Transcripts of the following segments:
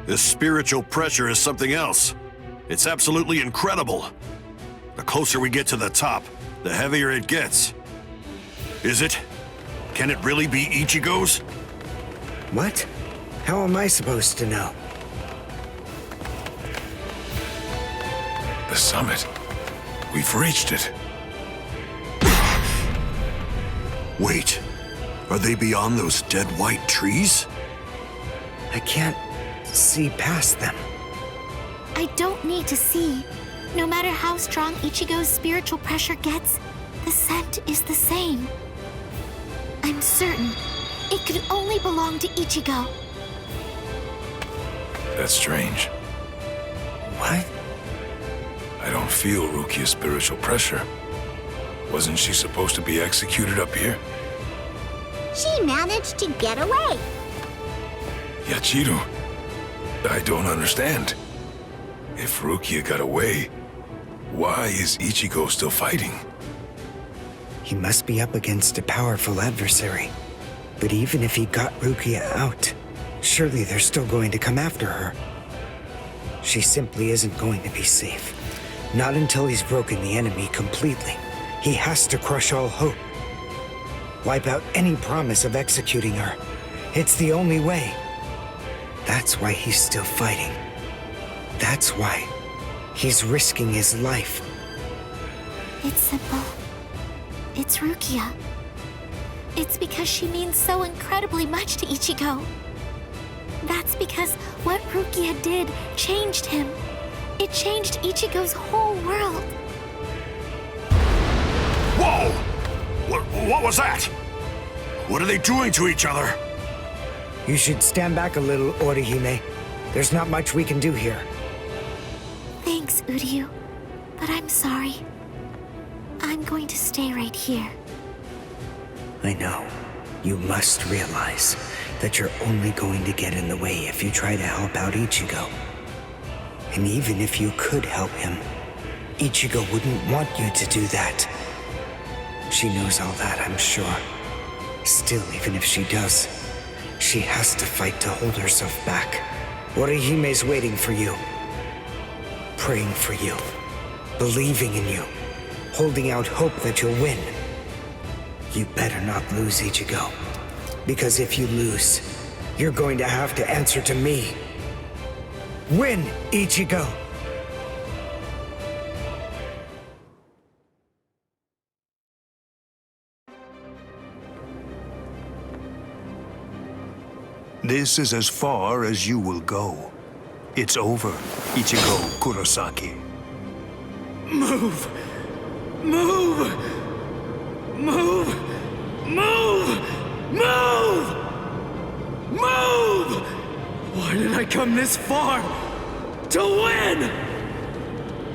This spiritual pressure is something else. It's absolutely incredible. The closer we get to the top, the heavier it gets. Is it? Can it really be Ichigo's? What? How am I supposed to know? The summit. We've reached it. Wait, are they beyond those dead white trees? I can't see past them. I don't need to see. No matter how strong Ichigo's spiritual pressure gets, the scent is the same. I'm certain it could only belong to Ichigo. That's strange. What? I don't feel Rukia's spiritual pressure. Wasn't she supposed to be executed up here? She managed to get away. Yachiru, I don't understand. If Rukia got away, why is Ichigo still fighting? He must be up against a powerful adversary. But even if he got Rukia out, surely they're still going to come after her. She simply isn't going to be safe. Not until he's broken the enemy completely. He has to crush all hope. Wipe out any promise of executing her. It's the only way. That's why he's still fighting. That's why he's risking his life. It's simple. It's Rukia. It's because she means so incredibly much to Ichigo. That's because what Rukia did changed him. It changed Ichigo's whole world. Whoa! What was that? What are they doing to each other? You should stand back a little, Orihime. There's not much we can do here. Thanks, Uryu. But I'm sorry. I'm going to stay right here. I know. You must realize that you're only going to get in the way if you try to help out Ichigo. And even if you could help him, Ichigo wouldn't want you to do that. She knows all that, I'm sure. Still, even if she does, she has to fight to hold herself back. Orihime's waiting for you. Praying for you. Believing in you. Holding out hope that you'll win. You better not lose, Ichigo. Because if you lose, you're going to have to answer to me. Win, Ichigo! This is as far as you will go. It's over, Ichigo Kurosaki. Move! Move! Move! Move! Move! Move! Why did I come this far? To win!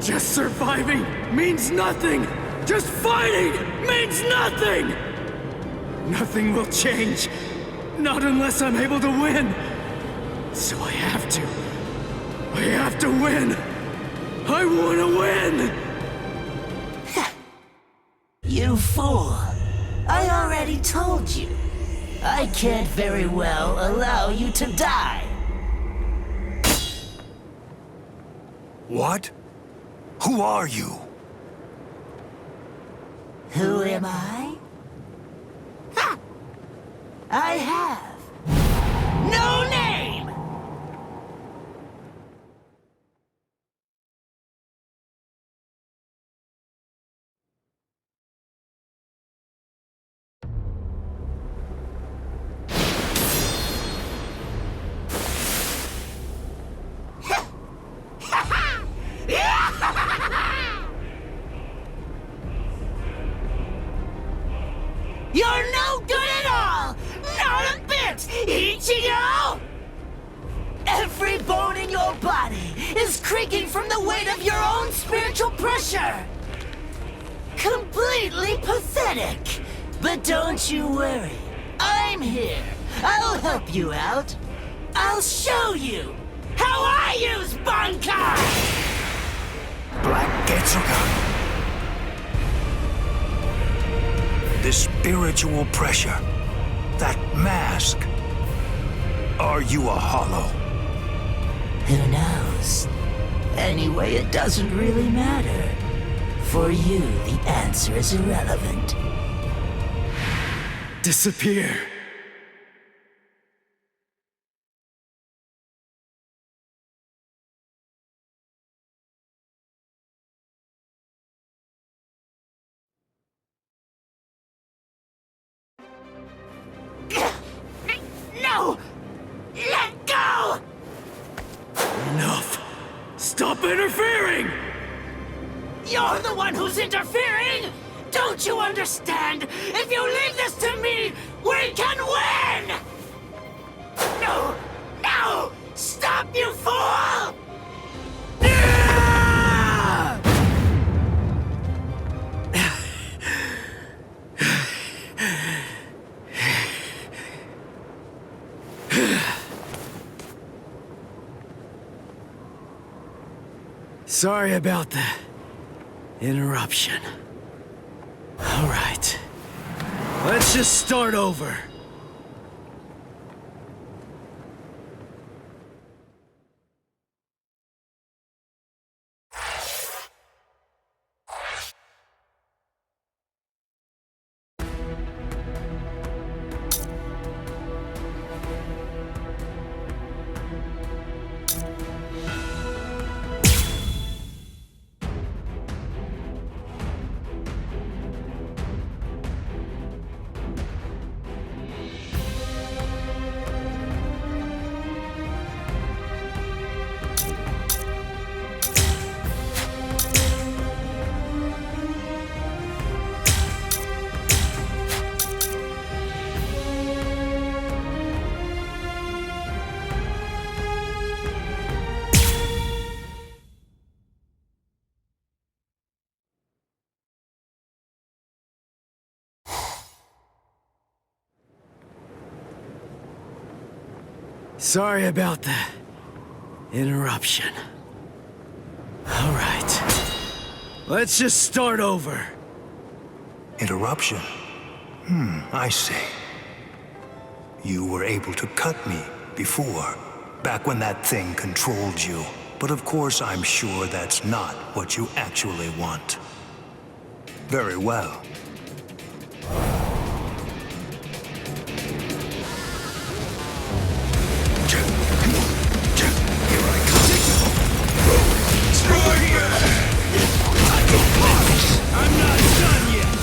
Just surviving means nothing! Just fighting means nothing! Nothing will change. Not unless I'm able to win. So I have to. I have to win. I want to win! You fool. I already told you. I can't very well allow you to die. What? Who are you? Who am I? Ha! I have no name! You're no good at all! Not a bit, Ichigo! Every bone in your body is creaking from the weight of your own spiritual pressure! Completely pathetic! But don't you worry, I'm here. I'll help you out. I'll show you how I use Bankai! Black Getsuga. The spiritual pressure. That mask. Are you a hollow? Who knows? Anyway, it doesn't really matter. For you, the answer is irrelevant. Disappear. No! Let go! Enough! Stop interfering! You're the one who's interfering! Don't you understand? If you leave this to me, we can win! No! No! Stop, you fool! Sorry about the interruption. All right. Let's just start over. Sorry about the interruption. All right. Let's just start over. Interruption? I see. You were able to cut me before, back when that thing controlled you. But of course, I'm sure that's not what you actually want. Very well. I'm not done yet!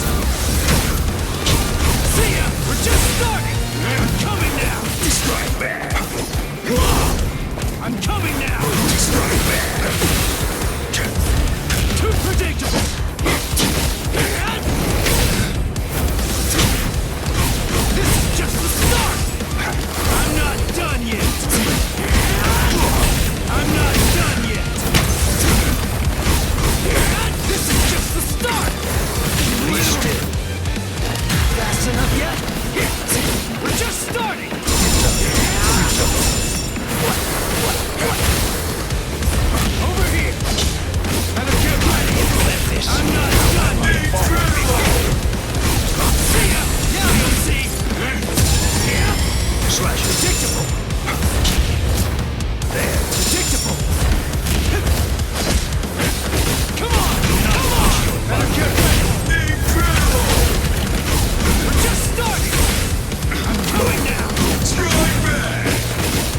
See ya! We're just starting! I'm coming now! Strike back! I'm coming now! Strike back! Too predictable! This is just the start! I'm not done yet! I'm not done yet! This is just the start! Fast enough yet? We're just starting! Over here! Better get ready! I'm not done yet! See ya! Now you'll see! Slash predictable! There! Predictable! Come on! Come on! Better get ready! Incredible! We're just starting! I'm coming now! Strike back!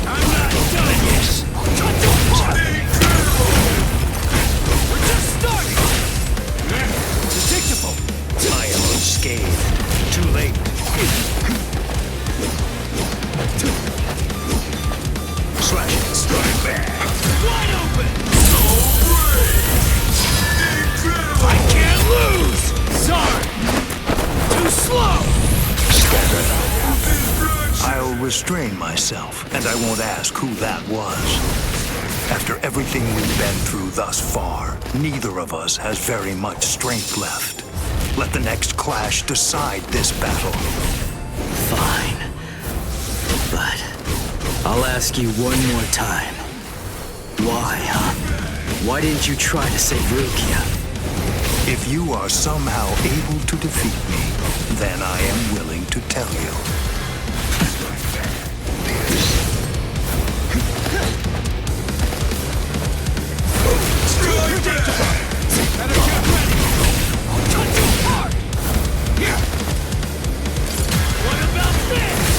I'm not done yet! Cut the part! Incredible! We're just starting! Predictable! I am unscathed. Too late. Slash it. Strike back. Wide open! So great! Incredible! I can't lose! Sorry! Too slow! I'll restrain myself, and I won't ask who that was. After everything we've been through thus far, neither of us has very much strength left. Let the next clash decide this battle. Fine. But I'll ask you one more time. Why, huh? Why didn't you try to save Rukia? If you are somehow able to defeat me, then I am willing to tell you. Predictable! Better get ready! I'll cut you apart! Here! What about this?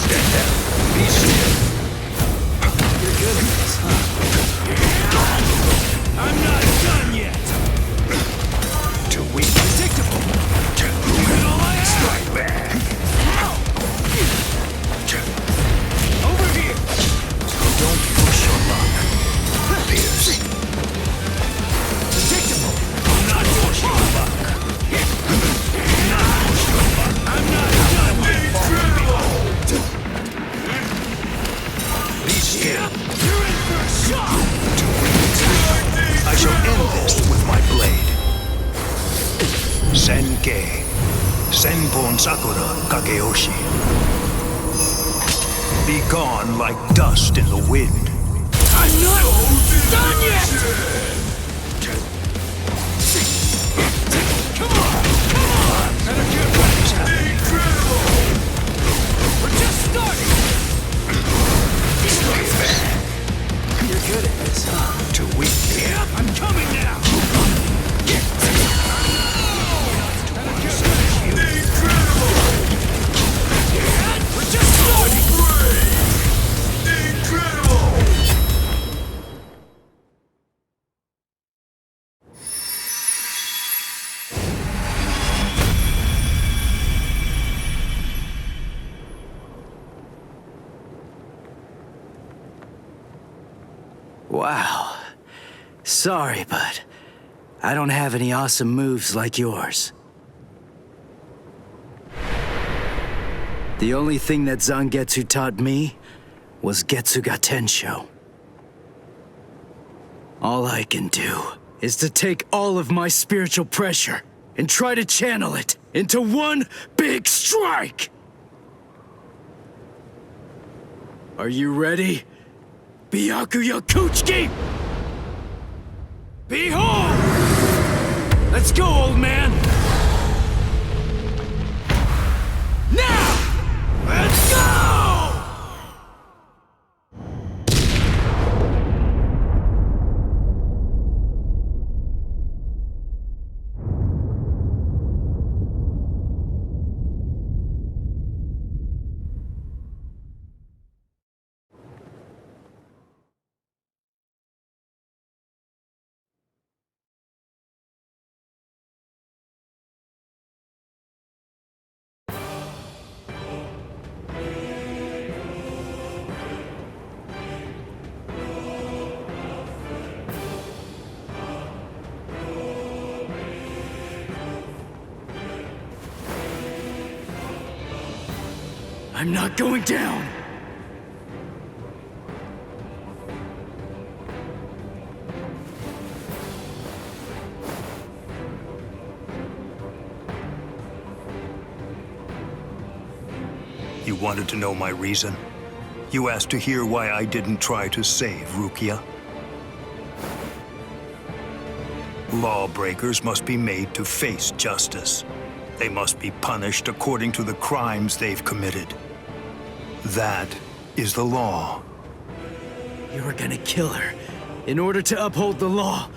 Stand down. Be still. You're good at this, huh? I'm not done yet! Too weak. Predictable! Give it all I have! Strike back. Over here! Don't push your luck. Pierce. Predictable! I'm not pushing your luck! I'm not done yet! Be still. You're in for a shock! I shall end this with my blade. Senkei. Senpon Sakura Kageyoshi. Be gone like dust in the wind. I'm not done yet! Come on! Better get ready! We're just starting! You're good at this, huh? Too weak. Yep, I'm coming now! Better get ready! We're just starting! Wow. Sorry, but I don't have any awesome moves like yours. The only thing that Zangetsu taught me was Getsuga Tensho. All I can do is to take all of my spiritual pressure and try to channel it into one big strike! Are you ready? Byakuya Kuchiki! Behold! Let's go, old man! Now! Let's go! I'm not going down! You wanted to know my reason? You asked to hear why I didn't try to save Rukia? Lawbreakers must be made to face justice. They must be punished according to the crimes they've committed. That is the law. You were gonna kill her in order to uphold the law.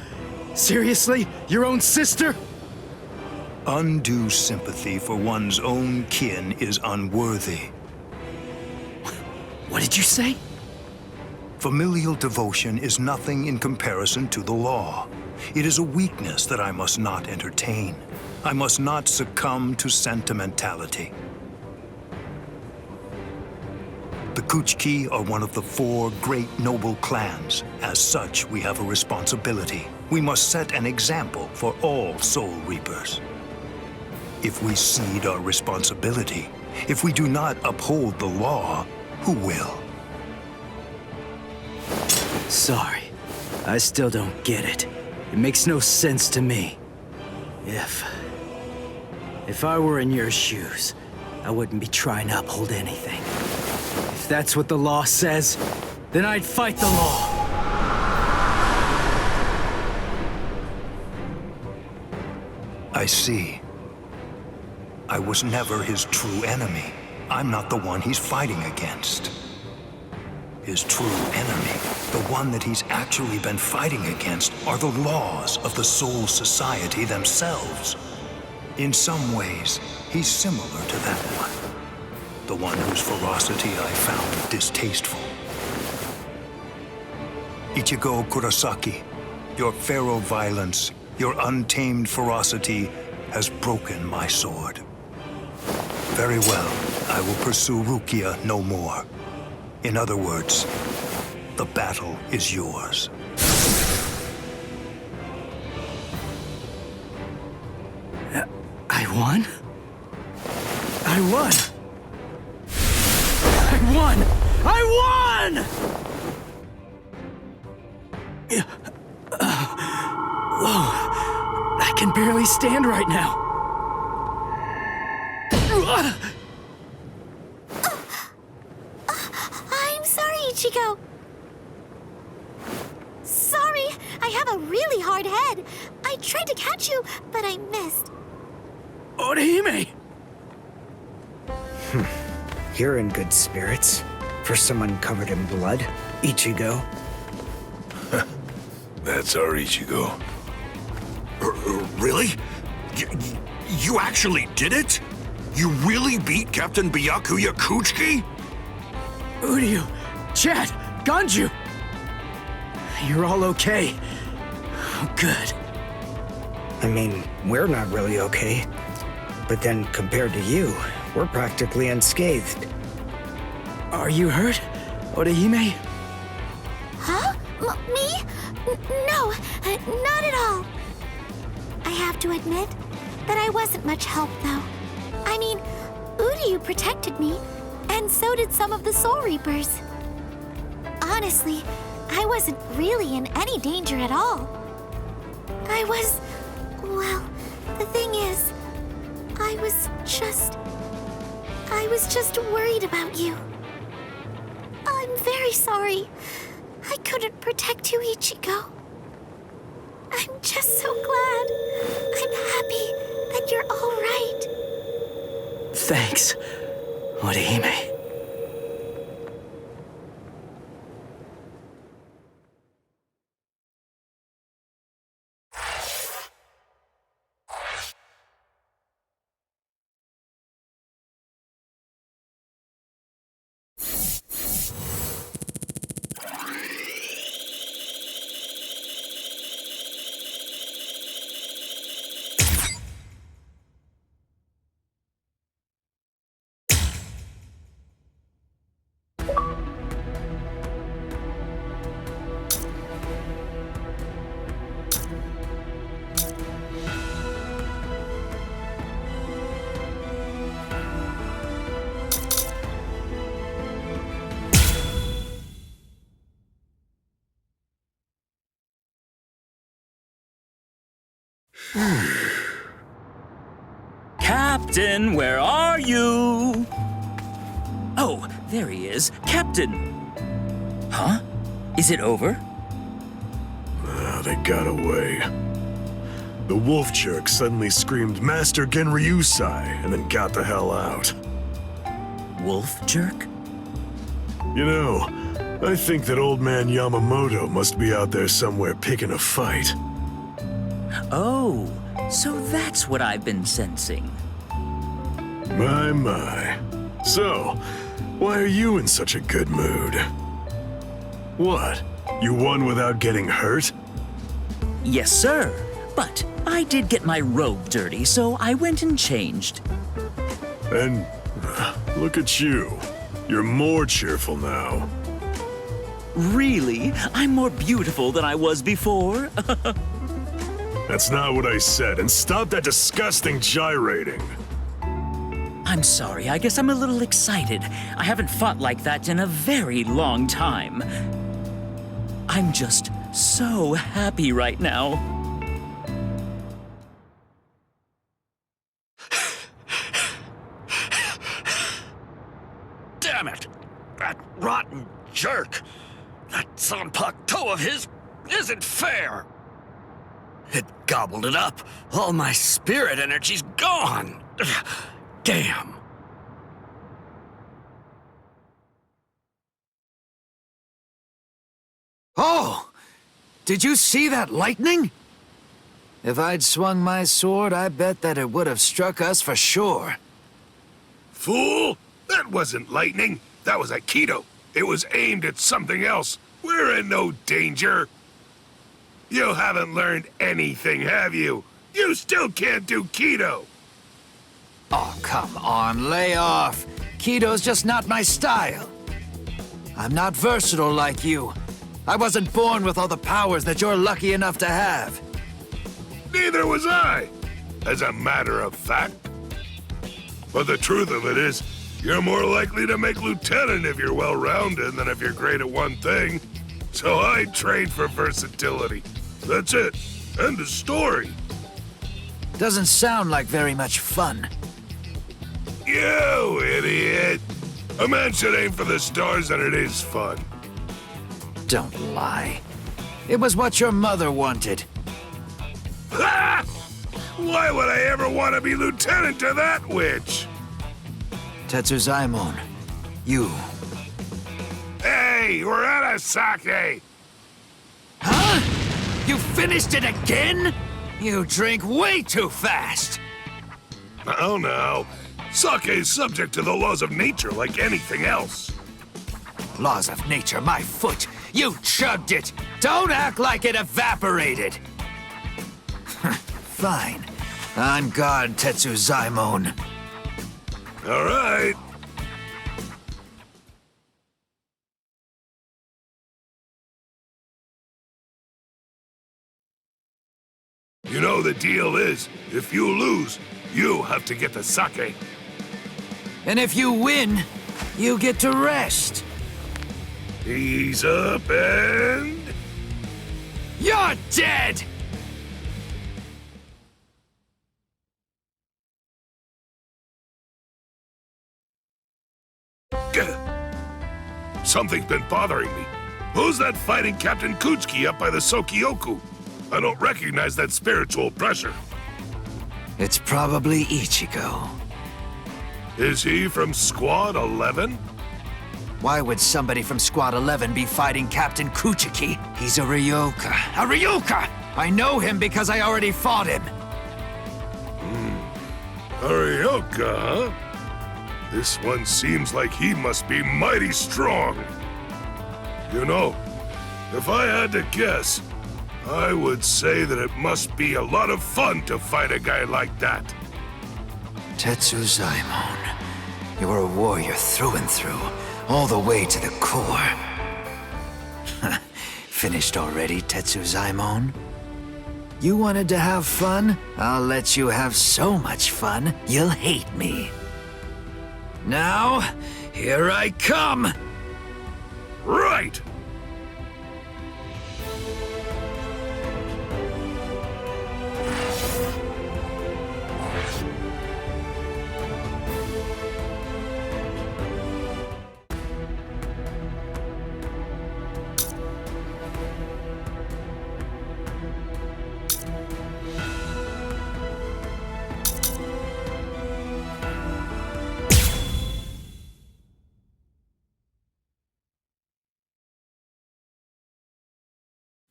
Seriously? Your own sister? Undue sympathy for one's own kin is unworthy. What did you say? Familial devotion is nothing in comparison to the law. It is a weakness that I must not entertain. I must not succumb to sentimentality. The Kuchiki are one of the 4 great noble clans. As such, we have a responsibility. We must set an example for all Soul Reapers. If we cede our responsibility, if we do not uphold the law, who will? Sorry. I still don't get it. It makes no sense to me. If I were in your shoes, I wouldn't be trying to uphold anything. If that's what the law says, then I'd fight the law. I see. I was never his true enemy. I'm not the one he's fighting against. his true enemy, the one that he's actually been fighting against, are the laws of the Soul Society themselves. In some ways, he's similar to that one. The one whose ferocity I found distasteful. Ichigo Kurosaki, your feral violence, your untamed ferocity has broken my sword. Very well, I will pursue Rukia no more. In other words, the battle is yours. I won? I won! I won! I won! Whoa, I can barely stand right now. I'm sorry, Ichigo. Sorry, I have a really hard head. I tried to catch you, but I missed. Orihime! You're in good spirits. For someone covered in blood, Ichigo. That's our Ichigo. Really? You actually did it? You really beat Captain Byakuya Kuchiki? Uryu, Chad, Ganju! You're all okay. Oh, good. I mean, we're not really okay. But then, compared to you, we're practically unscathed. Are you hurt, Orihime? Huh? Me? No, not at all. I have to admit that I wasn't much help, though. I mean, Uryu protected me, and so did some of the Soul Reapers. Honestly, I wasn't really in any danger at all. Well, the thing is, I was just worried about you. I'm very sorry. I couldn't protect you, Ichigo. I'm just so glad. I'm happy that you're all right. Thanks, Orihime. Captain, where are you? Oh, there he is. Captain! Huh? Is it over? They got away. The wolf jerk suddenly screamed, "Master Genryusai," and then got the hell out. Wolf jerk? You know, I think that old man Yamamoto must be out there somewhere picking a fight. Oh, so that's what I've been sensing. My. So, why are you in such a good mood? What? You won without getting hurt? Yes, sir. But I did get my robe dirty, so I went and changed. And look at you. You're more cheerful now. Really? I'm more beautiful than I was before? That's not what I said, and stop that disgusting gyrating. I'm sorry, I guess I'm a little excited. I haven't fought like that in a very long time. I'm just so happy right now. Damn it! That rotten jerk! That Zanpakuto of his isn't fair! It gobbled it up. All my spirit energy's gone. Damn. Oh! Did you see that lightning? If I'd swung my sword, I bet that it would have struck us for sure. Fool! That wasn't lightning. That was Aikido. It was aimed at something else. We're in no danger. You haven't learned anything, have you? You still can't do Kido. Oh, come on, lay off. Kido's just not my style. I'm not versatile like you. I wasn't born with all the powers that you're lucky enough to have. Neither was I, as a matter of fact. But the truth of it is, you're more likely to make lieutenant if you're well-rounded than if you're great at one thing. So I trained for versatility. That's it. End of story. Doesn't sound like very much fun. You idiot! A man should aim for the stars and it is fun. Don't lie. It was what your mother wanted. Ha! Why would I ever want to be lieutenant to that witch? Tetsuzaimon, you. Hey, we're out of sake! Huh? You finished it again? You drink way too fast. Oh no. Sake is subject to the laws of nature like anything else. Laws of nature, my foot. You chugged it. Don't act like it evaporated. Fine. On guard, Tetsuzaimon. All right. You know the deal is, if you lose, you have to get the sake. And if you win, you get to rest. Ease up and... You're dead! Something's been bothering me. Who's that fighting Captain Kuchiki up by the Sokyoku? I don't recognize that spiritual pressure. It's probably Ichigo. Is he from Squad 11? Why would somebody from Squad 11 be fighting Captain Kuchiki? He's a Ryoka. A Ryoka! I know him because I already fought him. A Ryoka, huh? This one seems like he must be mighty strong. You know, if I had to guess, I would say that it must be a lot of fun to fight a guy like that. Tetsuzaimon, you're a warrior through and through, all the way to the core. Finished already, Tetsuzaimon? You wanted to have fun? I'll let you have so much fun, you'll hate me. Now, here I come! Right!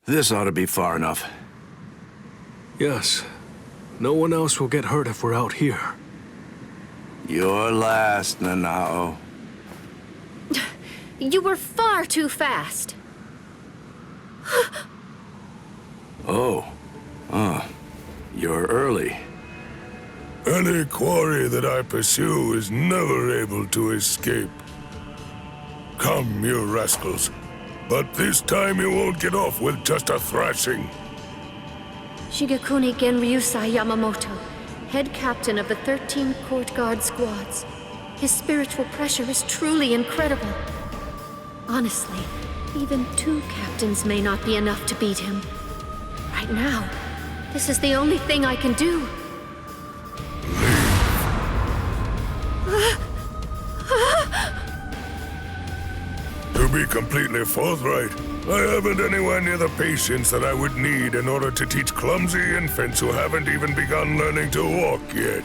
This ought to be far enough. Yes. No one else will get hurt if we're out here. You're last, Nanao. You were far too fast. You're early. Any quarry that I pursue is never able to escape. Come, you rascals. But this time you won't get off with just a thrashing. Shigekuni Genryusai Yamamoto, head captain of the 13 Court Guard squads. His spiritual pressure is truly incredible. Honestly, even 2 captains may not be enough to beat him. Right now, this is the only thing I can do. To be completely forthright, I haven't anywhere near the patience that I would need in order to teach clumsy infants who haven't even begun learning to walk yet.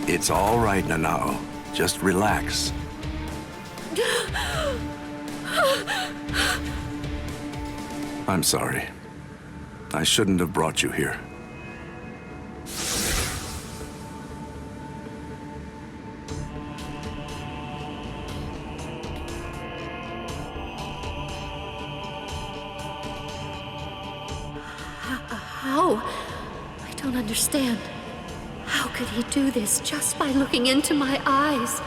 It's all right, Nanao. Just relax. I'm sorry. I shouldn't have brought you here. How? I don't understand. How could he do this just by looking into my eyes?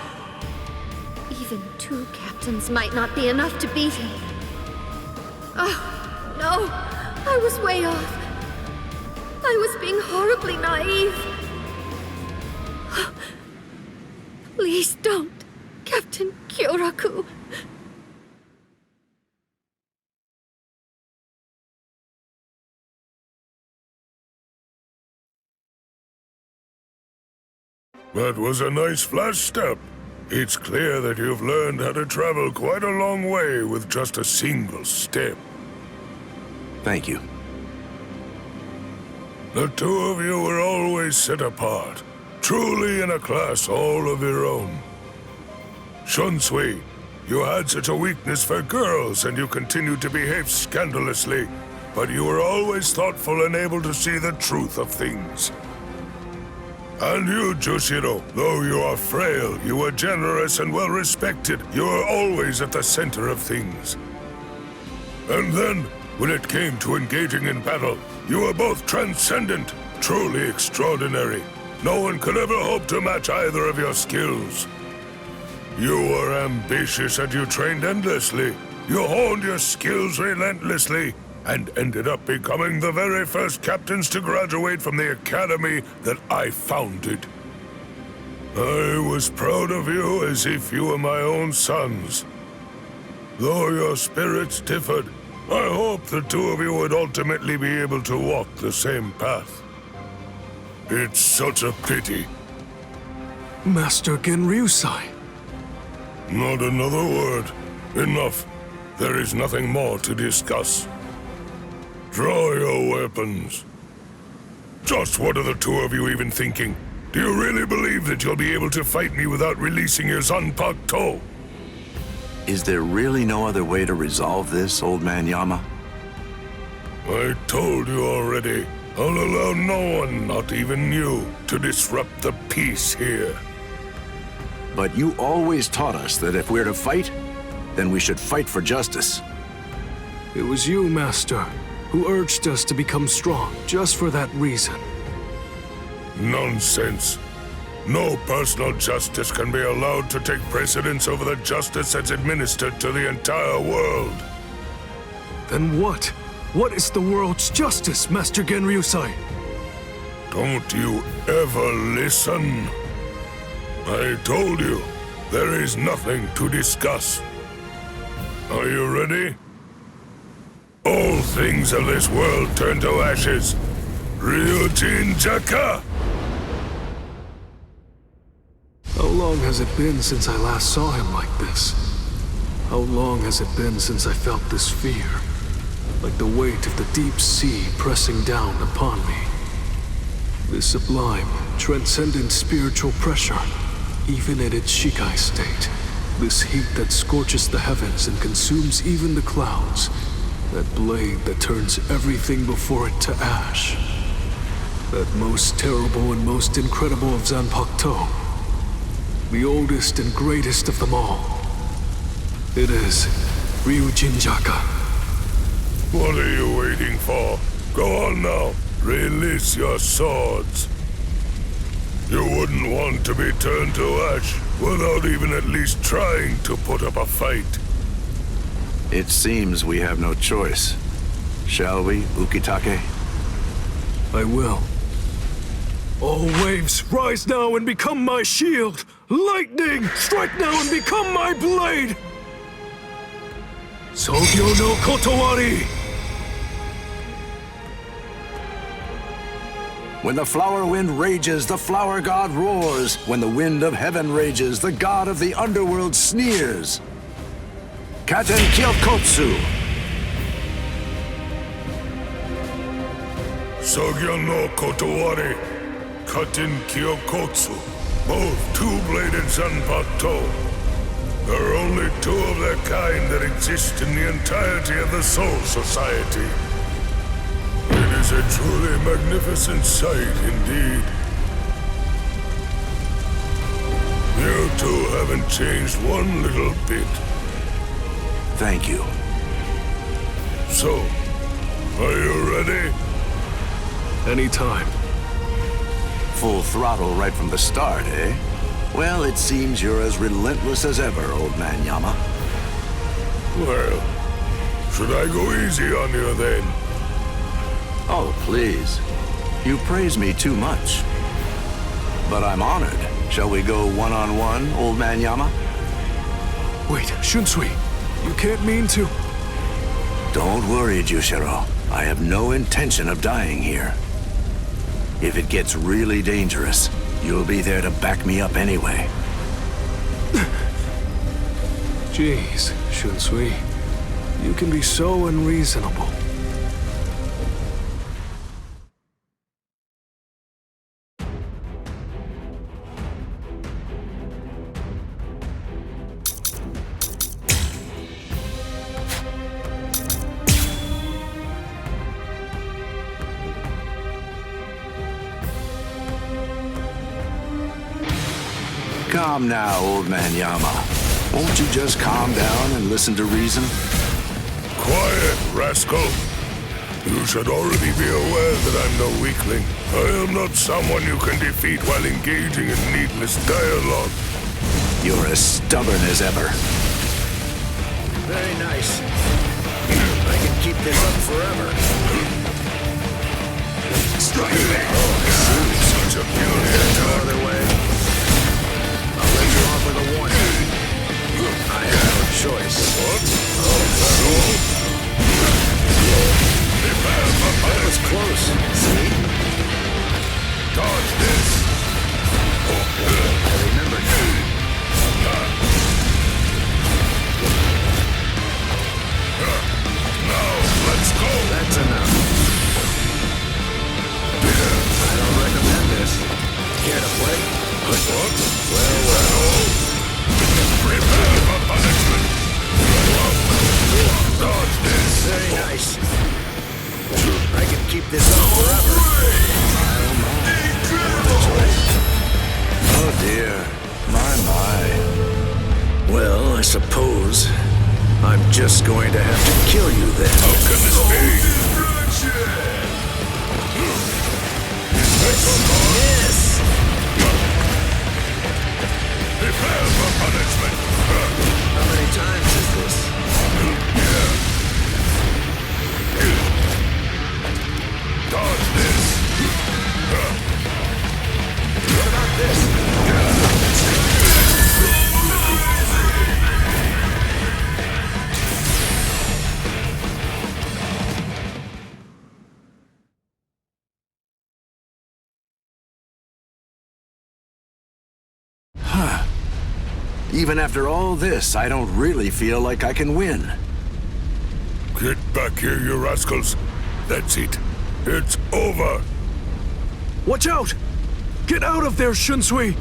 Even 2 captains might not be enough to beat him. Oh, no! I was way off. I was being horribly naive. Please don't, Captain Kyoraku. That was a nice flash step. It's clear that you've learned how to travel quite a long way with just a single step. Thank you. The 2 of you were always set apart, truly in a class all of your own. Shunsui, you had such a weakness for girls and you continued to behave scandalously, but you were always thoughtful and able to see the truth of things. And you, Jushiro, though you are frail, you were generous and well-respected. You were always at the center of things. And then, when it came to engaging in battle, you were both transcendent, truly extraordinary. No one could ever hope to match either of your skills. You were ambitious and you trained endlessly. You honed your skills relentlessly, and ended up becoming the very first captains to graduate from the academy that I founded. I was proud of you as if you were my own sons. Though your spirits differed, I hope the 2 of you would ultimately be able to walk the same path. It's such a pity. Master Genryusai. Not another word. Enough. There is nothing more to discuss. Draw your weapons. Just what are the 2 of you even thinking? Do you really believe that you'll be able to fight me without releasing your Zanpakuto? Is there really no other way to resolve this, old man Yama? I told you already. I'll allow no one, not even you, to disrupt the peace here. But you always taught us that if we're to fight, then we should fight for justice. It was you, Master, who urged us to become strong just for that reason. Nonsense. No personal justice can be allowed to take precedence over the justice that's administered to the entire world. Then what? What is the world's justice, Master Genryusai? Don't you ever listen. I told you, there is nothing to discuss. Are you ready? All things of this world turn to ashes. Ryujin Jaka! How long has it been since I last saw him like this? How long has it been since I felt this fear? Like the weight of the deep sea pressing down upon me. This sublime, transcendent spiritual pressure, even in its Shikai state. This heat that scorches the heavens and consumes even the clouds. That blade that turns everything before it to ash. That most terrible and most incredible of Zanpakuto. The oldest and greatest of them all. It is Ryujin Jaka. What are you waiting for? Go on now. Release your swords. You wouldn't want to be turned to ash without even at least trying to put up a fight. It seems we have no choice. Shall we, Ukitake? I will. All waves, rise now and become my shield! Lightning, strike now and become my blade! Sogyo no Kotowari! When the flower wind rages, the flower god roars. When the wind of heaven rages, the god of the underworld sneers. Katen Kyokotsu! Sogyo no Kotowari, Katen Kyokotsu. both two-bladed Zanpakuto, are only two of their kind that exist in the entirety of the Soul Society. It is a truly magnificent sight indeed. You two haven't changed one little bit. Thank you. So, are you ready? Anytime. Full throttle right from the start, eh? Well, it seems you're as relentless as ever, old man Yama. Well, should I go easy on you then? Oh, please. You praise me too much. But I'm honored. Shall we go one-on-one, old man Yama? Wait, Shunsui, you can't mean to... Don't worry, Jushiro. I have no intention of dying here. If it gets really dangerous, you'll be there to back me up anyway. Jeez, Shunsui. You can be so unreasonable. Calm now, old man Yama. Won't you just calm down and listen to reason? Quiet, rascal. You should already be aware that I'm no weakling. I am not someone you can defeat while engaging in needless dialogue. You're as stubborn as ever. Very nice. I can keep this up forever. Strike back! Oh, such a beauty attack. Other way. I'll let you off with a warning. I have no choice. What? Oh, is that all? That was close. See? Dodge this! I remember now. Now, let's go! That's enough. I don't recommend this. Care to play? What? Well. Prepare for punishment! Dodge this! Very nice. I can keep this up forever. I don't mind. Oh dear. My. Well, I suppose I'm just going to have to kill you then. How can this be? Yes! Prepare for punishment! How many times is this? Dodge this! What about this? Even after all this, I don't really feel like I can win. Get back here, you rascals. That's it. It's over. Watch out! Get out of there, Shunsui!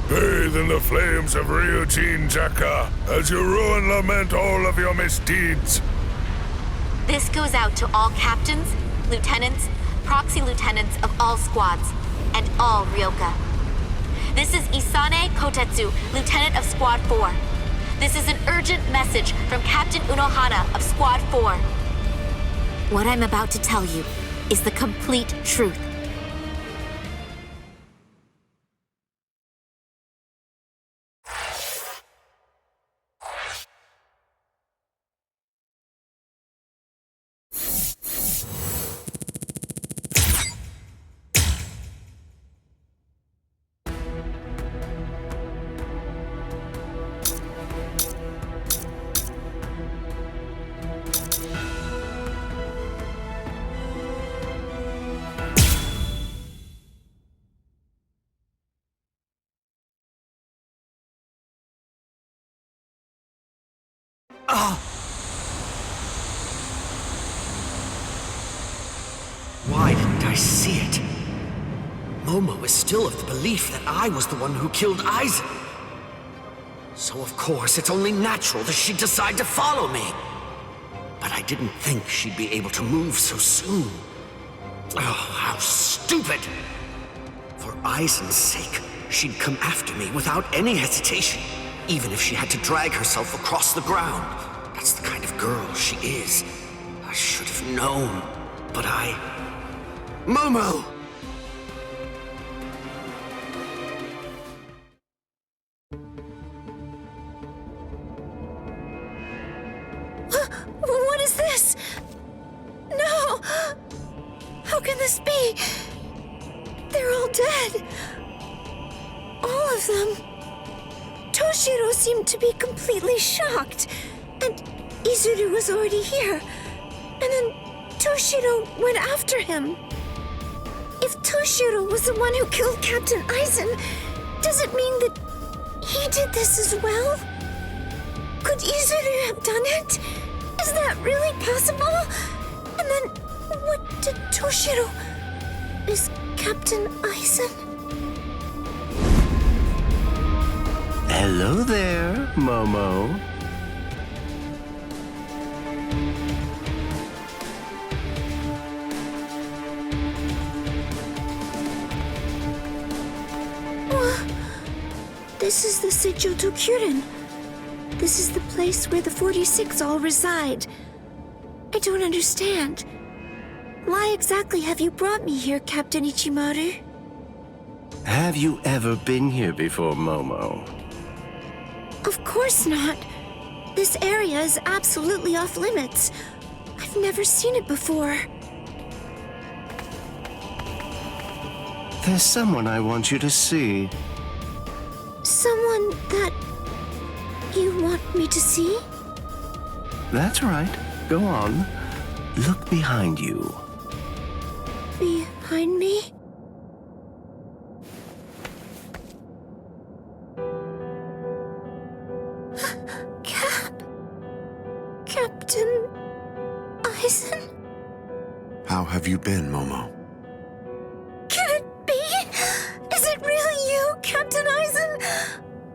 Bathe in the flames of Ryujin Jaka as you rue and lament all of your misdeeds. This goes out to all captains, lieutenants, proxy lieutenants of all squads, and all Ryoka. This is Isane Kotetsu, Lieutenant of Squad 4. This is an urgent message from Captain Unohana of Squad 4. What I'm about to tell you is the complete truth. Why didn't I see it? Momo is still of the belief that I was the one who killed Aizen. So of course, it's only natural that she'd decide to follow me. But I didn't think she'd be able to move so soon. Oh, how stupid! For Aizen's sake, she'd come after me without any hesitation, even if she had to drag herself across the ground. That's the kind of girl she is. I should have known, but Momo! What is this? No! How can this be? They're all dead. All of them. Toshiro seemed to be completely shocked. And Izuru was already here. And then Toshiro went after him. If Toshiro was the one who killed Captain Aizen, does it mean that he did this as well? Could Izuru have done it? Is that really possible? And then, what did Toshiro... Is Captain Aizen... Hello there, Momo. This is the Seijoto Kyurin. This is the place where the 46 all reside. I don't understand. Why exactly have you brought me here, Captain Ichimaru? Have you ever been here before, Momo? Of course not. This area is absolutely off limits. I've never seen it before. There's someone I want you to see. Someone that you want me to see? That's right. Go on. Look behind you. Behind me? Captain Aizen? How have you been, Momo? Can it be? Is it really you, Captain Aizen?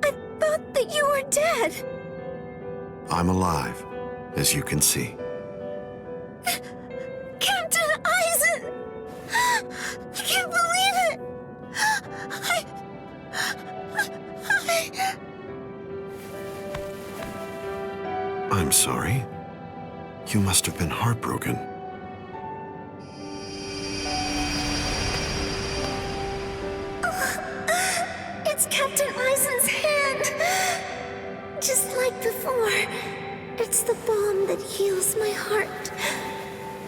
I thought that you were dead. I'm alive, as you can see. Captain Aizen! I can't believe it! I'm sorry. You must have been heartbroken. It's Captain Aizen's hand! Just like before. It's the balm that heals my heart.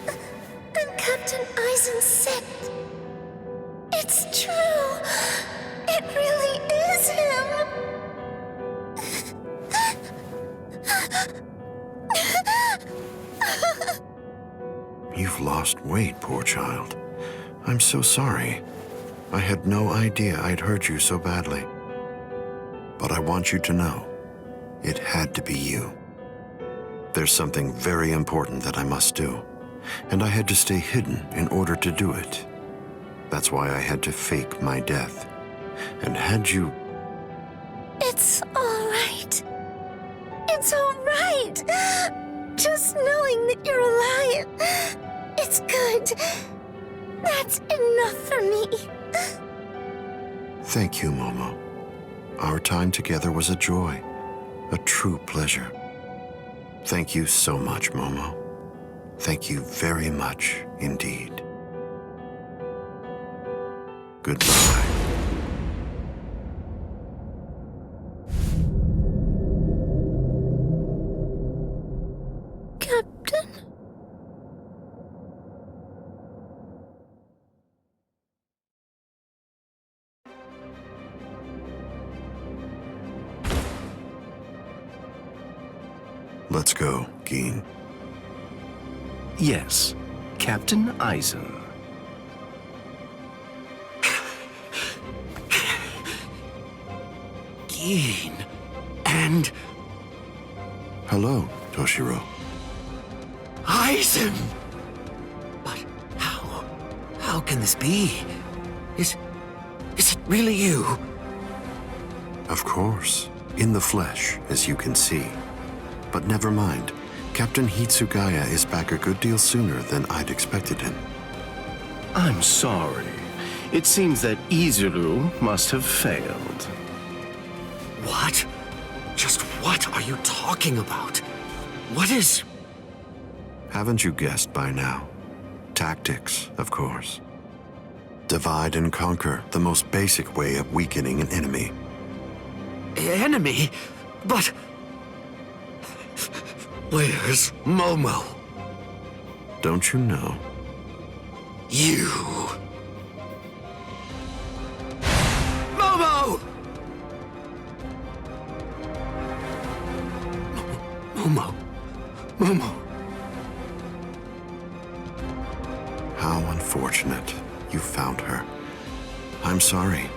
And Captain Aizen's sick. It's true! It really is him! You've lost weight, poor child. I'm so sorry. I had no idea I'd hurt you so badly. But I want you to know, it had to be you. There's something very important that I must do, and I had to stay hidden in order to do it. That's why I had to fake my death. And had you... It's all right. It's all right. Just knowing that you're alive, it's good. That's enough for me. Thank you, Momo. Our time together was a joy, a true pleasure. Thank you so much, Momo. Thank you very much indeed. Goodbye. Captain? Let's go, Gin. Yes, Captain Aizen. Gin. And... Hello, Toshiro. Aizen! But how? How can this be? Is Really you? Of course. In the flesh, as you can see. But never mind. Captain Hitsugaya is back a good deal sooner than I'd expected him. I'm sorry. It seems that Izuru must have failed. What? Just what are you talking about? What is... Haven't you guessed by now? Tactics, of course. Divide and conquer, the most basic way of weakening an enemy. Enemy? But... Where's Momo? Don't you know? You... Momo! Momo. How unfortunate. You found her. I'm sorry.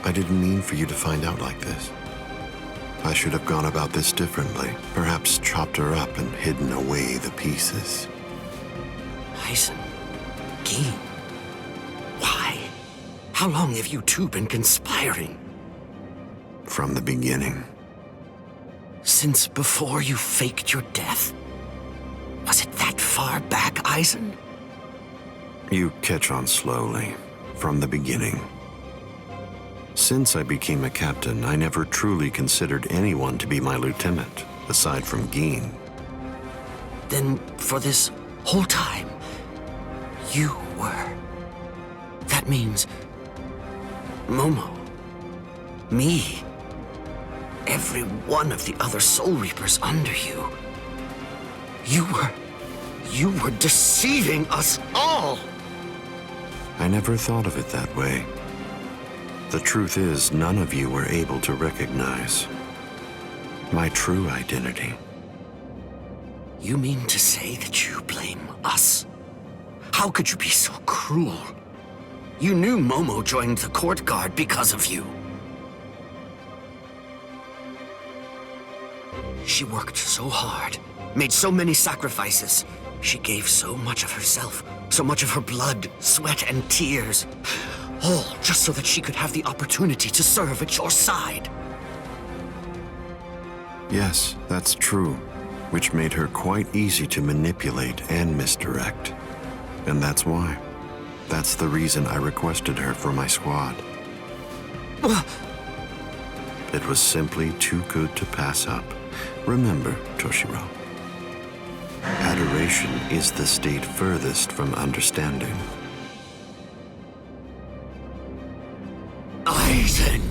I didn't mean for you to find out like this. I should have gone about this differently. Perhaps chopped her up and hidden away the pieces. Aizen. Gin. Why? How long have you two been conspiring? From the beginning. Since before you faked your death? Was it that far back, Aizen? You catch on slowly. From the beginning. Since I became a captain, I never truly considered anyone to be my lieutenant, aside from Gin. Then, for this whole time, you were. That means... Momo. Me. Every one of the other Soul Reapers under you. You were deceiving us all! I never thought of it that way. The truth is, none of you were able to recognize my true identity. You mean to say that you blame us? How could you be so cruel? You knew Momo joined the court guard because of you. She worked so hard, made so many sacrifices. She gave so much of herself, so much of her blood, sweat, and tears. All just so that she could have the opportunity to serve at your side. Yes, that's true, which made her quite easy to manipulate and misdirect. And that's why. That's the reason I requested her for my squad. It was simply too good to pass up. Remember, Toshiro, adoration is the state furthest from understanding. Aizen!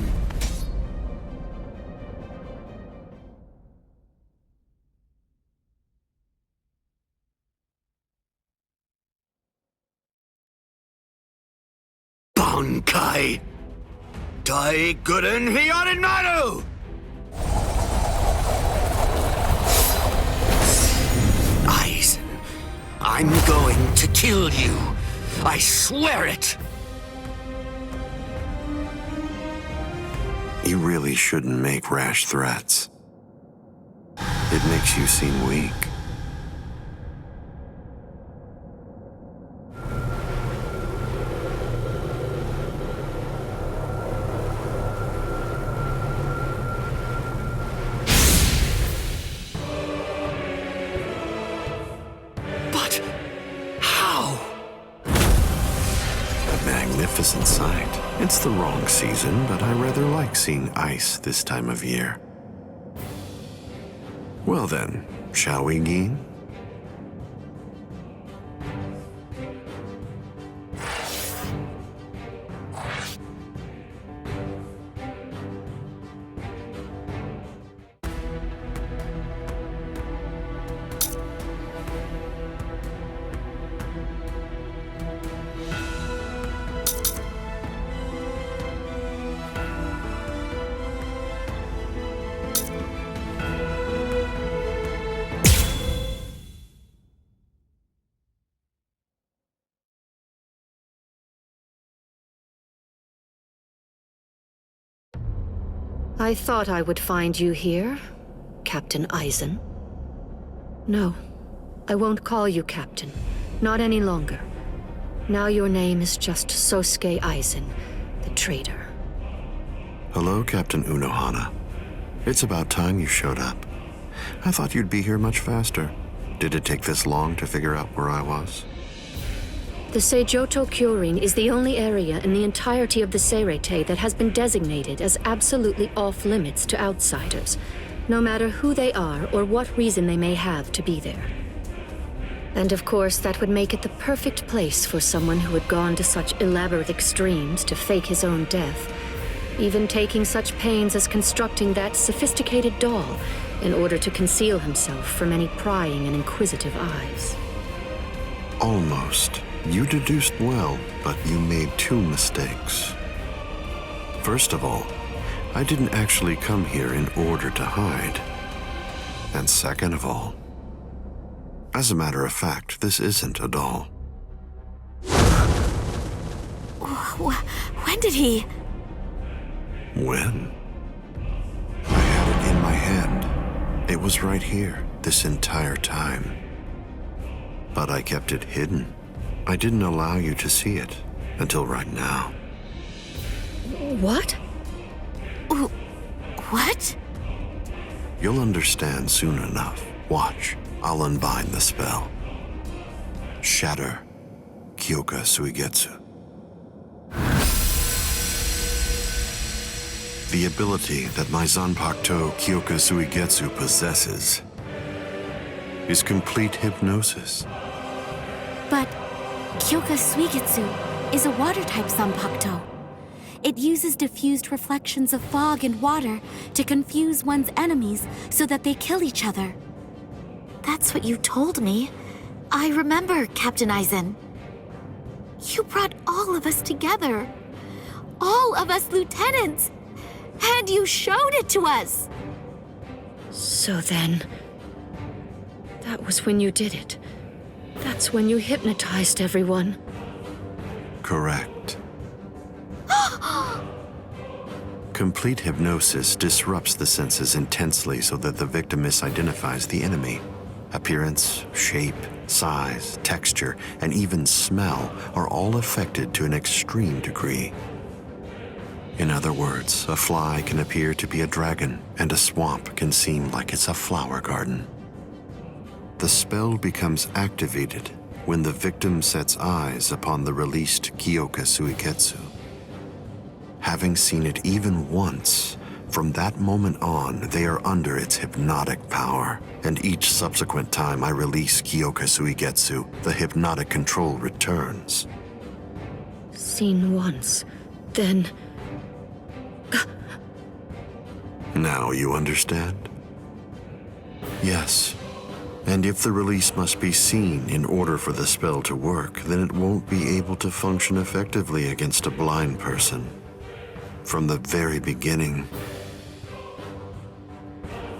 Bankai! Dai Guden Hyorinmaru! Aizen, I'm going to kill you. I swear it! You really shouldn't make rash threats. It makes you seem weak. But how? A magnificent sight. It's the wrong season, but I rather like seeing ice this time of year. Well then, shall we, Gin? I thought I would find you here, Captain Aizen. No, I won't call you Captain. Not any longer. Now your name is just Sosuke Aizen, the traitor. Hello, Captain Unohana. It's about time you showed up. I thought you'd be here much faster. Did it take this long to figure out where I was? The Seijoto Kyorin is the only area in the entirety of the Seirete that has been designated as absolutely off-limits to outsiders, no matter who they are or what reason they may have to be there. And of course, that would make it the perfect place for someone who had gone to such elaborate extremes to fake his own death, even taking such pains as constructing that sophisticated doll in order to conceal himself from any prying and inquisitive eyes. Almost. You deduced well, but you made two mistakes. First of all, I didn't actually come here in order to hide. And second of all, as a matter of fact, this isn't a doll. When did he? When? I had it in my hand. It was right here, this entire time. But I kept it hidden. I didn't allow you to see it until right now. What? What? You'll understand soon enough. Watch, I'll unbind the spell. Shatter Kyoka Suigetsu. The ability that my Zanpakuto Kyoka Suigetsu possesses is complete hypnosis. But Kyoka Suigetsu is a water-type Zanpakuto. It uses diffused reflections of fog and water to confuse one's enemies so that they kill each other. That's what you told me. I remember, Captain Aizen. You brought all of us together. All of us lieutenants. And you showed it to us. So then, that was when you did it. That's when you hypnotized everyone. Correct. Complete hypnosis disrupts the senses intensely so that the victim misidentifies the enemy. Appearance, shape, size, texture, and even smell are all affected to an extreme degree. In other words, a fly can appear to be a dragon, and a swamp can seem like it's a flower garden. The spell becomes activated when the victim sets eyes upon the released Kyoka Suigetsu. Having seen it even once, from that moment on, they are under its hypnotic power, and each subsequent time I release Kyoka Suigetsu, the hypnotic control returns. Seen once, then... Now you understand? Yes. And if the release must be seen in order for the spell to work, then it won't be able to function effectively against a blind person. From the very beginning,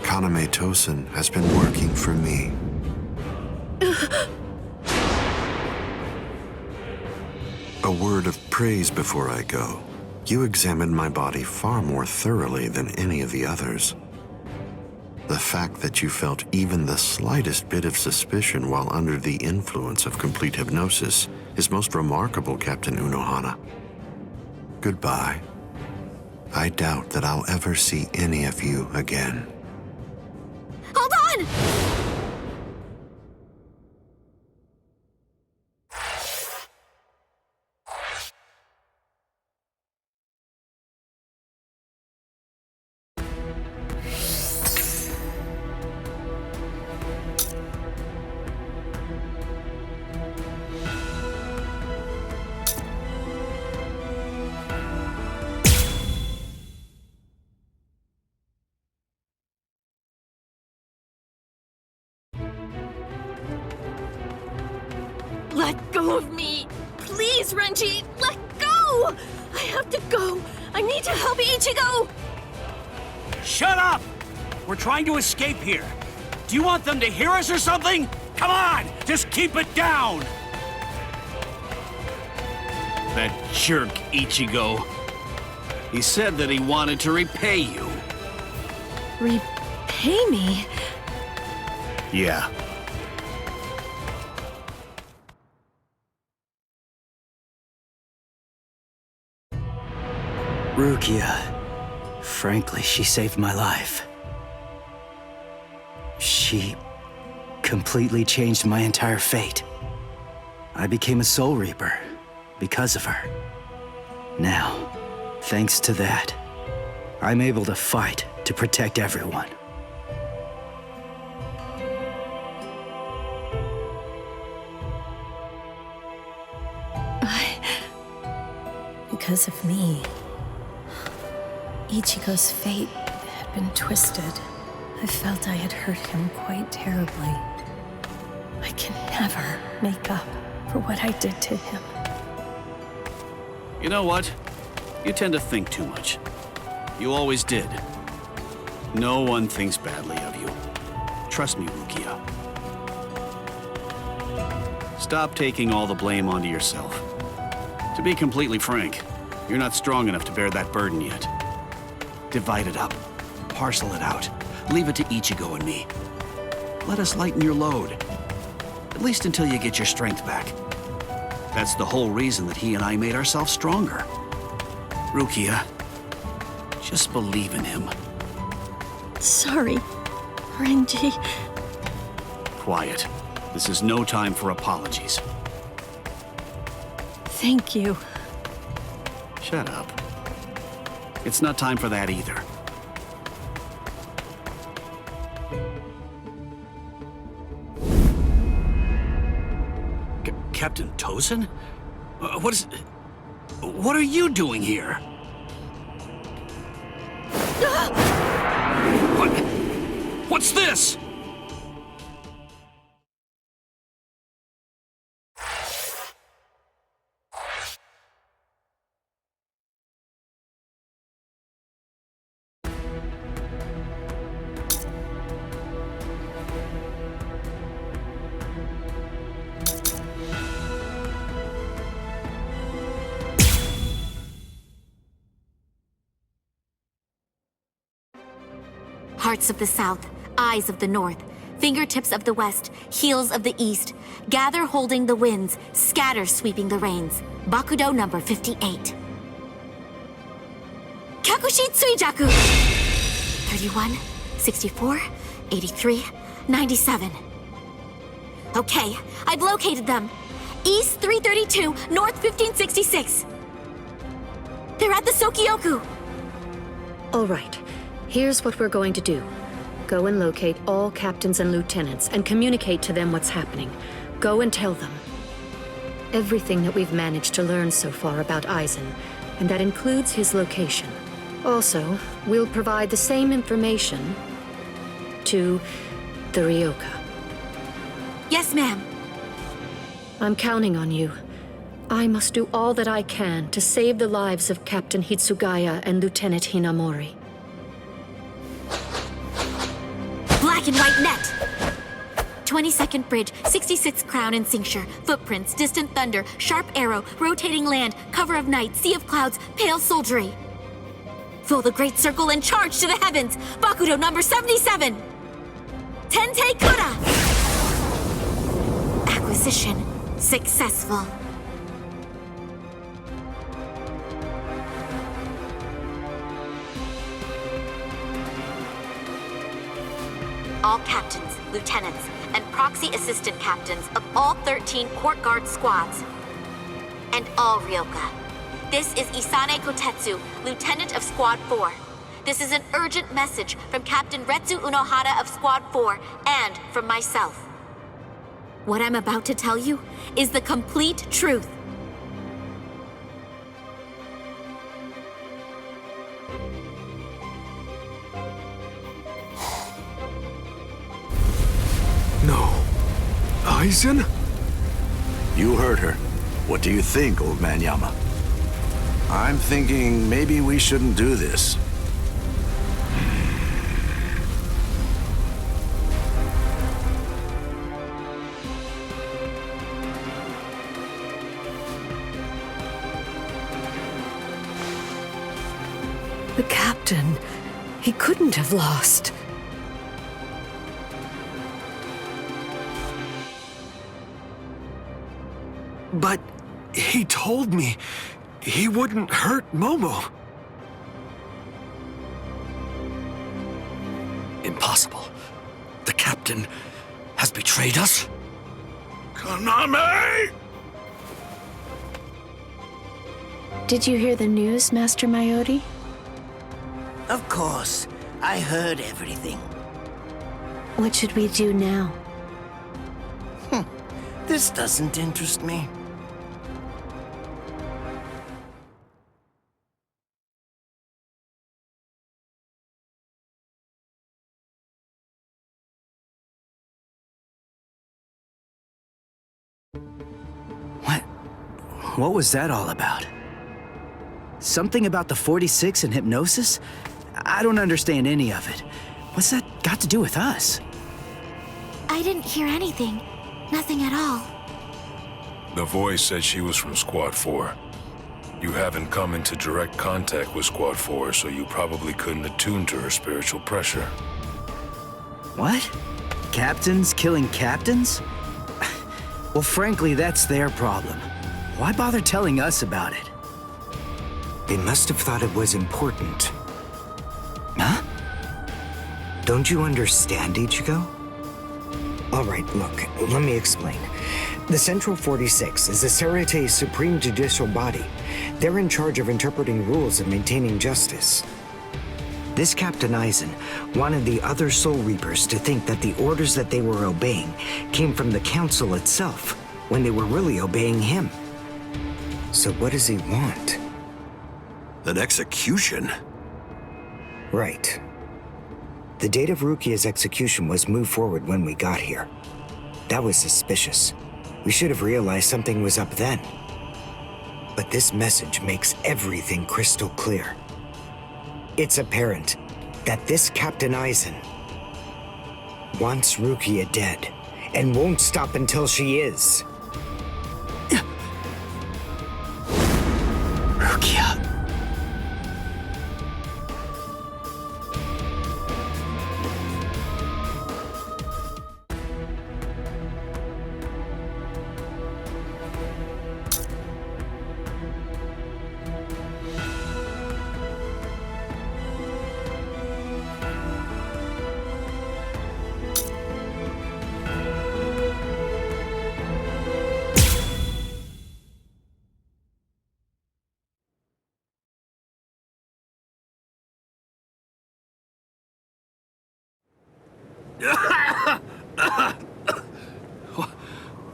Kaname Tosen has been working for me. A word of praise before I go. You examined my body far more thoroughly than any of the others. The fact that you felt even the slightest bit of suspicion while under the influence of complete hypnosis is most remarkable, Captain Unohana. Goodbye. I doubt that I'll ever see any of you again. Hold on! Let go of me! Please, Renji! Let go! I have to go! I need to help Ichigo! Shut up! We're trying to escape here. Do you want them to hear us or something? Come on! Just keep it down! That jerk Ichigo. He said that he wanted to repay you. Repay me? Yeah. Rukia, Frankly, she saved my life. She completely changed my entire fate. I became a Soul Reaper because of her. Now, thanks to that, I'm able to fight to protect everyone. Because of me, Ichigo's fate had been twisted. I felt I had hurt him quite terribly. I can never make up for what I did to him. You know what? You tend to think too much. You always did. No one thinks badly of you. Trust me, Rukia. Stop taking all the blame onto yourself. To be completely frank, you're not strong enough to bear that burden yet. Divide it up. Parcel it out. Leave it to Ichigo and me. Let us lighten your load. At least until you get your strength back. That's the whole reason that he and I made ourselves stronger. Rukia, just believe in him. Sorry, Renji. Quiet. This is no time for apologies. Thank you. Shut up. It's not time for that either. Captain Tozen? What are you doing here? What's this? Hearts of the South, eyes of the North, fingertips of the West, heels of the East, gather holding the winds, scatter sweeping the rains. Bakudo number 58. Kyakushi Tsuijaku! 31, 64, 83, 97. Okay, I've located them. East 332, North 1566. They're at the Sokioku. All right. Here's what we're going to do. Go and locate all captains and lieutenants and communicate to them what's happening. Go and tell them everything that we've managed to learn so far about Aizen, and that includes his location. Also, we'll provide the same information to the Ryoka. Yes, ma'am. I'm counting on you. I must do all that I can to save the lives of Captain Hitsugaya and Lieutenant Hinamori. Black and white net! 22nd bridge, 66th crown and cincture, footprints, distant thunder, sharp arrow, rotating land, cover of night, sea of clouds, pale soldiery. Fill the great circle and charge to the heavens! Bakudo number 77! Tente Kura! Acquisition successful. All captains, lieutenants, and proxy assistant captains of all 13 court guard squads. And all Ryoka. This is Isane Kotetsu, lieutenant of Squad 4. This is an urgent message from Captain Retsu Unohara of Squad 4 and from myself. What I'm about to tell you is the complete truth. No. Aizen? You heard her. What do you think, old man Yama? I'm thinking maybe we shouldn't do this. The captain, he couldn't have lost. But he told me he wouldn't hurt Momo. captain has betrayed us? Konami! Did you hear the news, Master Mayori? Of course. I heard everything. What should we do now? This doesn't interest me. What was that all about? Something about the 46 and hypnosis? I don't understand any of it. What's that got to do with us? I didn't hear anything. Nothing at all. The voice said she was from Squad 4. You haven't come into direct contact with Squad 4, so you probably couldn't attune to her spiritual pressure. What? Captains killing captains? Well, frankly, that's their problem. Why bother telling us about it? They must have thought it was important. Huh? Don't you understand, Ichigo? All right, look, let me explain. The Central 46 is the Serete's supreme judicial body. They're in charge of interpreting rules and maintaining justice. This Captain Aizen wanted the other Soul Reapers to think that the orders that they were obeying came from the Council itself, when they were really obeying him. So what does he want? An execution? Right. The date of Rukia's execution was moved forward when we got here. That was suspicious. We should have realized something was up then. But this message makes everything crystal clear. It's apparent that this Captain Aizen wants Rukia dead, and won't stop until she is. Rukia.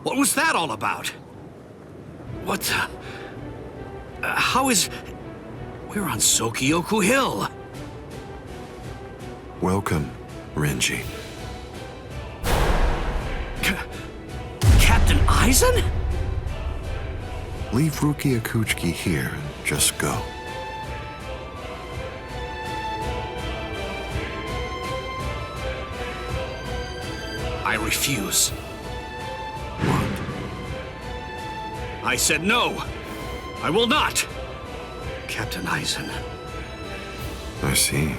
What was that all about? What the... how is... We're on Sokyoku Hill. Welcome, Renji. Captain Aizen? Leave Rukia Kuchiki here and just go. I refuse. I said no. I will not. Captain Aizen. I see.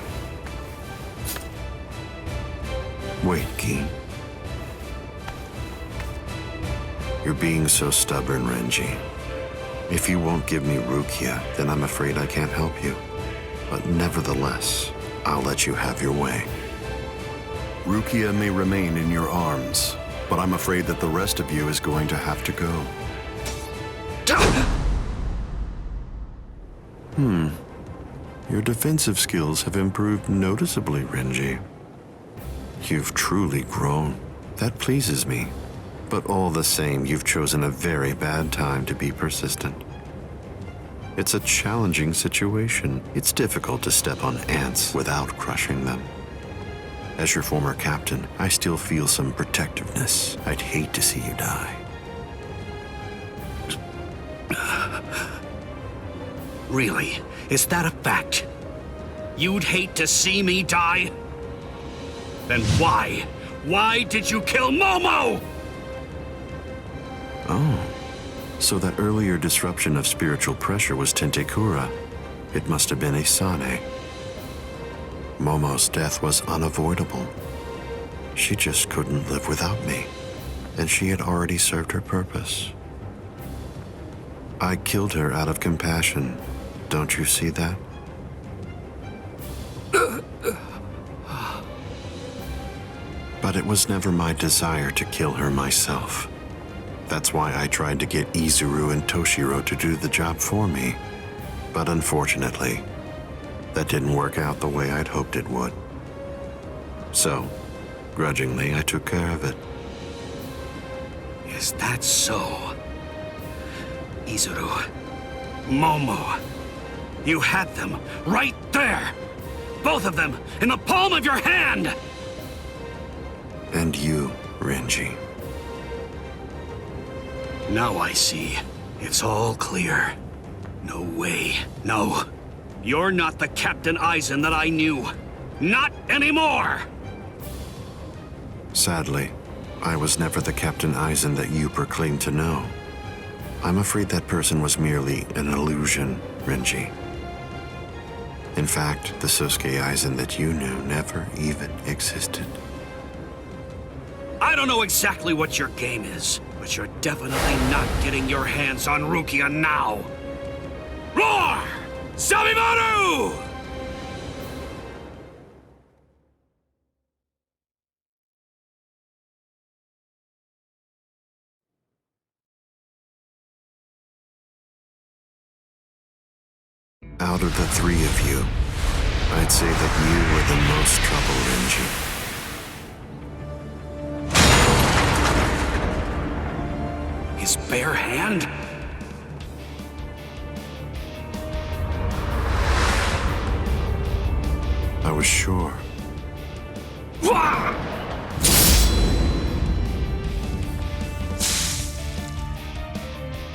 Wait, Gin. You're being so stubborn, Renji. If you won't give me Rukia, then I'm afraid I can't help you. But nevertheless, I'll let you have your way. Rukia may remain in your arms, but I'm afraid that the rest of you is going to have to go. Your defensive skills have improved noticeably, Renji. You've truly grown. That pleases me. But all the same, you've chosen a very bad time to be persistent. It's a challenging situation. It's difficult to step on ants without crushing them. As your former captain, I still feel some protectiveness. I'd hate to see you die. Really? Is that a fact? You'd hate to see me die? Then why? Why did you kill Momo? Oh, so that earlier disruption of spiritual pressure was Tentekura. It must have been Isane. Momo's death was unavoidable. She just couldn't live without me, and she had already served her purpose. I killed her out of compassion. Don't you see that? But it was never my desire to kill her myself. That's why I tried to get Izuru and Toshiro to do the job for me. But unfortunately, that didn't work out the way I'd hoped it would. So, grudgingly, I took care of it. Is that so? Izuru, Momo, you had them right there! Both of them in the palm of your hand! And you, Renji. Now I see. It's all clear. No way. No. You're not the Captain Aizen that I knew. Not anymore! Sadly, I was never the Captain Aizen that you proclaimed to know. I'm afraid that person was merely an illusion, Renji. In fact, the Sosuke Aizen that you knew never even existed. I don't know exactly what your game is, but you're definitely not getting your hands on Rukia now. Roar! Sabimaru! Out of the three of you, I'd say that you were the most trouble, Renji. His bare hand? I was sure.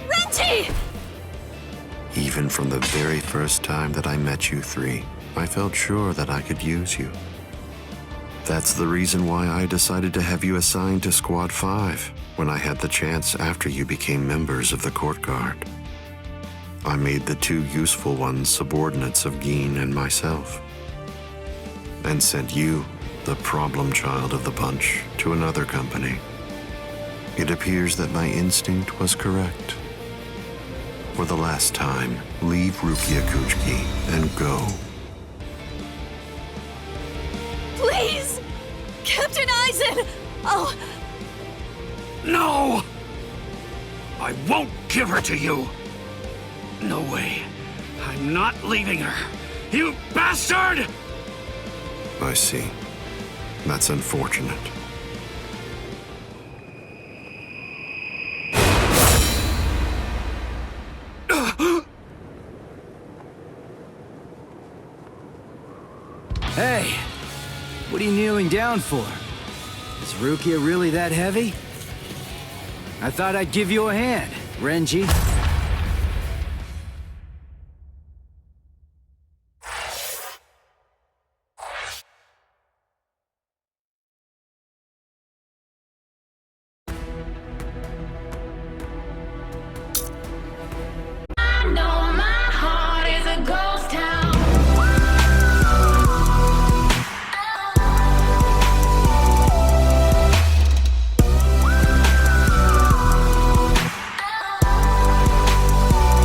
Renji! Even from the very first time that I met you three, I felt sure that I could use you. That's the reason why I decided to have you assigned to Squad 5 when I had the chance after you became members of the Court Guard. I made the two useful ones subordinates of Gin and myself, and sent you, the problem child of the bunch, to another company. It appears that my instinct was correct. For the last time, leave Rukia Kuchiki and go. Please! Captain Aizen! Oh! No! I won't give her to you! No way. I'm not leaving her. You bastard! I see. That's unfortunate. Hey, what are you kneeling down for? Is Rukia really that heavy? I thought I'd give you a hand, Renji.